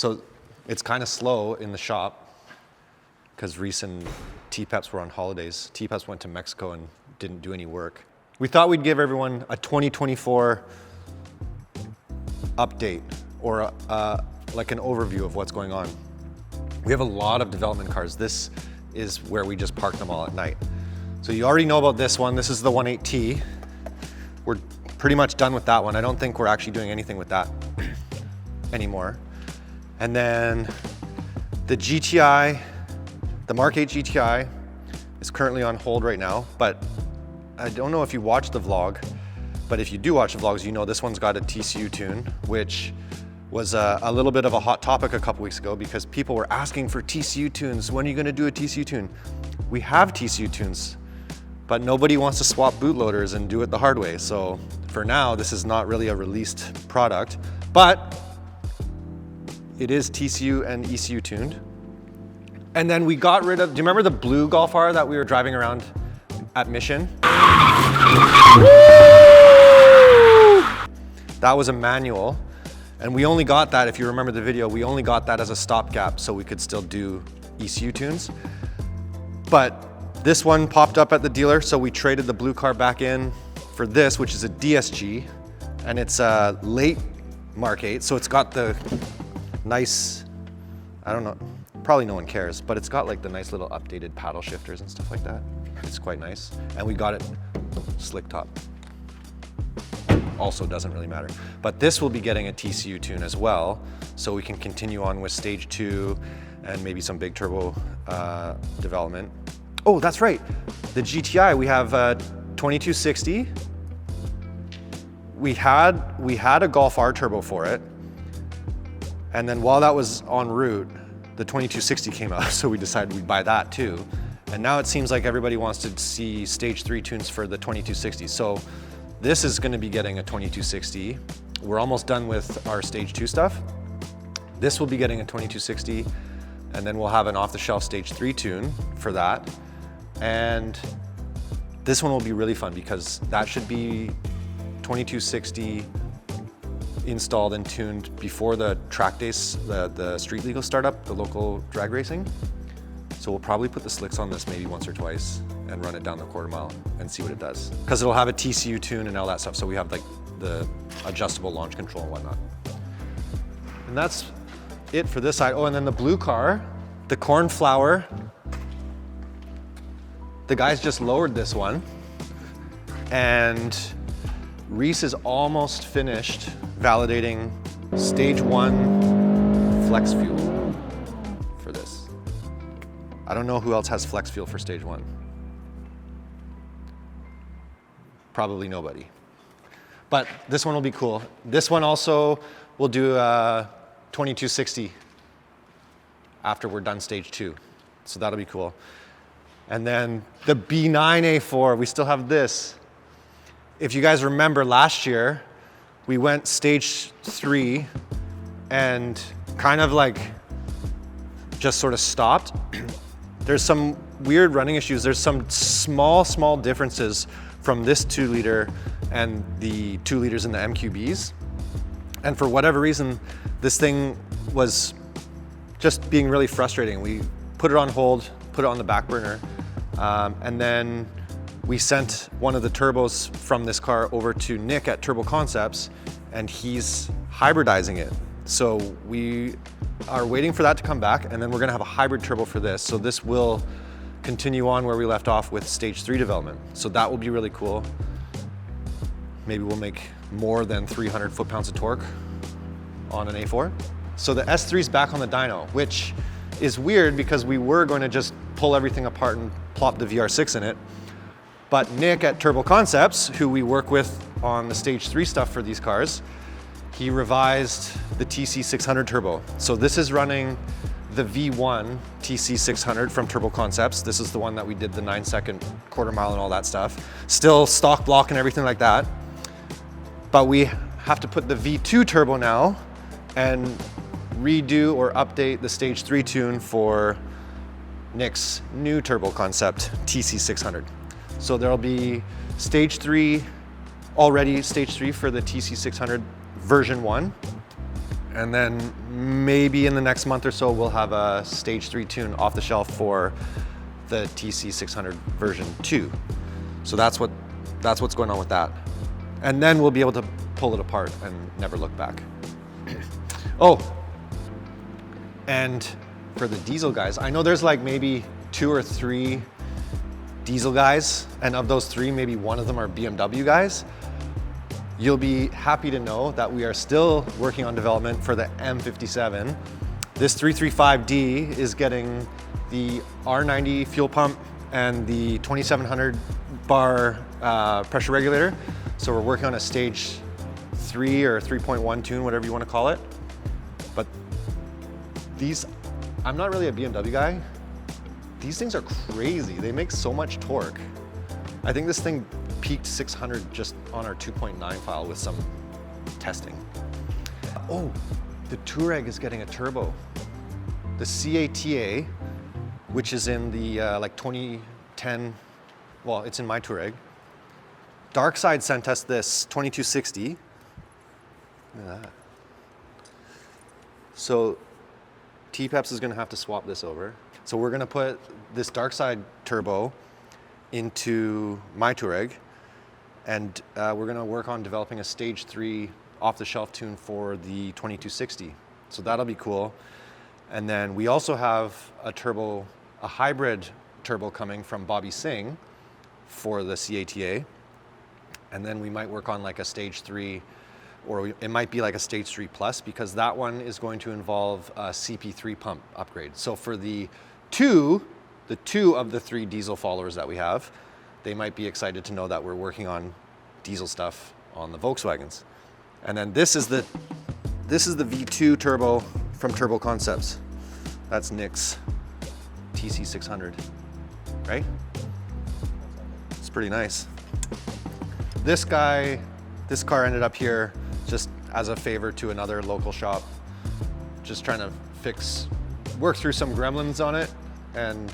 So it's kind of slow in the shop because Reese and T-Peps were on holidays. T-Peps went to Mexico and didn't do any work. We thought we'd give everyone a 2024 update or like an overview of what's going on. We have a lot of development cars. This is where we just park them all at night. So you already know about this one. This is the 18T. We're pretty much done with that one. I don't think we're actually doing anything with that anymore. And then the GTI, the Mark 8 GTI is currently on hold right now, but I don't know if you watched the vlog, but if you do watch the vlogs, you know this one's got a TCU tune, which was a little bit of a hot topic a couple weeks ago because people were asking for TCU tunes. When are you gonna do a TCU tune? We have TCU tunes, but nobody wants to swap bootloaders and do it the hard way. So for now, this is not really a released product, but it is TCU and ECU tuned. And then we got rid of, do you remember the blue Golf R that we were driving around at Mission? That was a manual. And we only got that, if you remember the video, we only got that as a stopgap so we could still do ECU tunes. But this one popped up at the dealer, so we traded the blue car back in for this, which is a DSG, and it's a late Mark 8, so it's got the nice, I don't know, probably no one cares, but it's got like the nice little updated paddle shifters and stuff like that. It's quite nice. And we got it slick top. Also doesn't really matter. But this will be getting a TCU tune as well, so we can continue on with stage 2 and maybe some big turbo development. Oh, that's right. The GTI, we have 2260. We had a Golf R turbo for it. And then while that was en route, the 2260 came out, so we decided we'd buy that too. And now it seems like everybody wants to see stage 3 tunes for the 2260. So this is gonna be getting a 2260. We're almost done with our stage 2 stuff. This will be getting a 2260, and then we'll have an off-the-shelf stage 3 tune for that. And this one will be really fun because that should be 2260 installed and tuned before the track days, the street legal startup, the local drag racing. So we'll probably put the slicks on this maybe once or twice and run it down the quarter mile and see what it does. Because it'll have a TCU tune and all that stuff. So we have like the adjustable launch control and whatnot. And that's it for this side. Oh, and then the blue car, the cornflower. The guys just lowered this one. And Reese is almost finished validating stage 1 flex fuel for this. I don't know who else has flex fuel for stage 1. Probably nobody. But this one will be cool. This one also will do a 2260 after we're done stage 2. So that'll be cool. And then the B9A4, we still have this. If you guys remember last year, we went stage 3 and kind of like just sort of stopped. There's some weird running issues. There's some small differences from this 2-liter and the 2 liters in the MQBs. And for whatever reason, this thing was just being really frustrating. We put it on hold, put it on the back burner, and then we sent one of the turbos from this car over to Nick at Turbo Concepts, and he's hybridizing it. So we are waiting for that to come back, and then we're gonna have a hybrid turbo for this. So this will continue on where we left off with stage 3 development. So that will be really cool. Maybe we'll make more than 300 foot-pounds of torque on an A4. So the S3 is back on the dyno, which is weird because we were going to just pull everything apart and plop the VR6 in it. But Nick at Turbo Concepts, who we work with on the stage 3 stuff for these cars, he revised the TC600 turbo. So this is running the V1 TC600 from Turbo Concepts. This is the one that we did the 9-second quarter mile and all that stuff. Still stock block and everything like that. But we have to put the V2 turbo now and redo or update the stage 3 tune for Nick's new Turbo Concept TC600. So there'll be stage 3, already stage 3 for the TC600 version 1. And then maybe in the next month or so, we'll have a stage 3 tune off the shelf for the TC600 version 2. So that's what's going on with that. And then we'll be able to pull it apart and never look back. Oh, and for the diesel guys, I know there's like maybe 2 or 3 diesel guys, and of those 3, maybe one of them are BMW guys. You'll be happy to know that we are still working on development for the M57. This 335D is getting the R90 fuel pump and the 2700 bar pressure regulator. So we're working on a stage 3 or 3.1 tune, whatever you want to call it. But these, I'm not really a BMW guy. These things are crazy. They make so much torque. I think this thing peaked 600 just on our 2.9 file with some testing. Oh, the Touareg is getting a turbo. The CATA, which is in the like 2010, well, it's in my Touareg. Darkside sent us this 2260. Look at that. So T-Peps is gonna have to swap this over. So we're gonna put this Darkside turbo into my Touareg, and we're gonna work on developing a stage 3 off-the-shelf tune for the 2260. So that'll be cool. And then we also have a hybrid turbo coming from Bobby Singh for the CATA. And then we might work on like a stage 3, or it might be like a stage 3 plus, because that one is going to involve a CP3 pump upgrade. So for the two of the 3 diesel followers that we have, they might be excited to know that we're working on diesel stuff on the Volkswagens. And then this is the V2 turbo from Turbo Concepts. That's Nick's TC600, right? It's pretty nice. This car ended up here just as a favor to another local shop, just trying to work through some gremlins on it and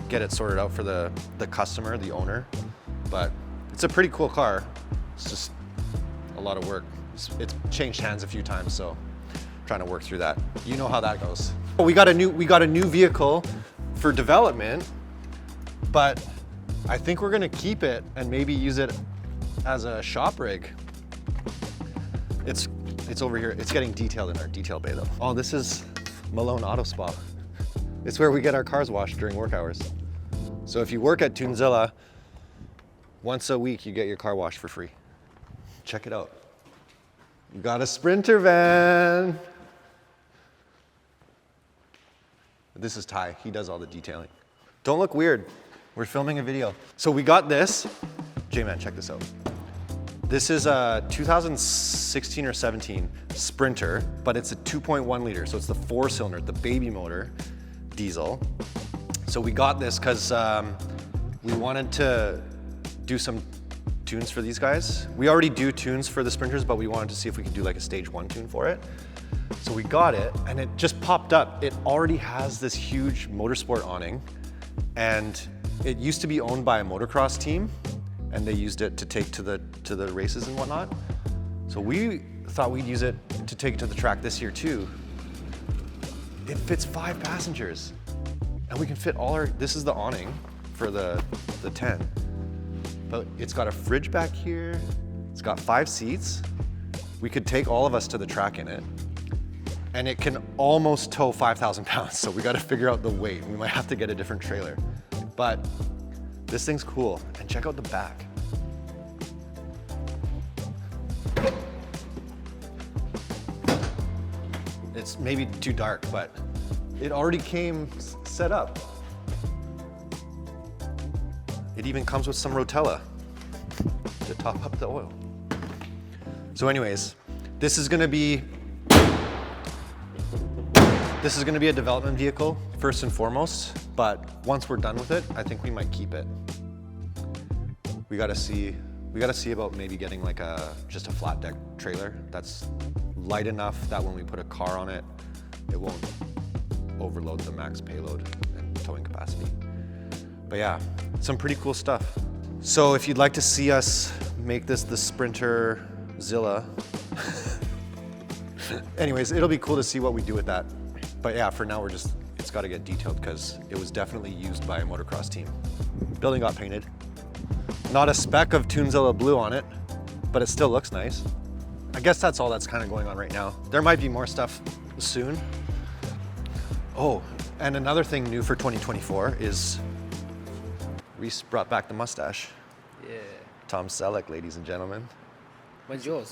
get it sorted out for the customer, the owner. But it's a pretty cool car. It's just a lot of work. It's changed hands a few times, so trying to work through that. You know how that goes. We got a new vehicle for development, but I think we're gonna keep it and maybe use it as a shop rig. It's over here. It's getting detailed in our detail bay though. Oh, this is Malone Auto Spa. It's where we get our cars washed during work hours. So if you work at TuneZilla, once a week you get your car washed for free. Check it out. We got a Sprinter van. This is Ty. He does all the detailing. Don't look weird. We're filming a video. So we got this. J-Man, check this out. This is a 2016 or 17 Sprinter, but it's a 2.1 liter. So it's the 4-cylinder, the baby motor diesel. So we got this because we wanted to do some tunes for these guys. We already do tunes for the Sprinters, but we wanted to see if we could do like a stage 1 tune for it. So we got it, and it just popped up. It already has this huge motorsport awning, and it used to be owned by a motocross team, and they used it to take to the races and whatnot. So we thought we'd use it to take it to the track this year too. It fits 5 passengers, and we can fit all our, this is the awning for the 10. But it's got a fridge back here, it's got 5 seats. We could take all of us to the track in it, and it can almost tow 5,000 pounds, so we gotta figure out the weight. We might have to get a different trailer. But this thing's cool, and check out the back. It's maybe too dark, but it already came set up. It even comes with some Rotella to top up the oil. So anyways, this is gonna be a development vehicle first and foremost, but once we're done with it, I think we might keep it. We gotta see about maybe getting like just a flat deck trailer that's light enough that when we put a car on it, it won't overload the max payload and towing capacity. But yeah, some pretty cool stuff. So if you'd like to see us make this the Sprinter Zilla, Anyways, it'll be cool to see what we do with that. But yeah, for now it's got to get detailed because it was definitely used by a motocross team. Building got painted. Not a speck of TuneZilla blue on it, but it still looks nice. I guess that's all that's kind of going on right now. There might be more stuff soon. Oh, and another thing new for 2024 is Reese brought back the mustache. Yeah. Tom Selleck, ladies and gentlemen. When's yours?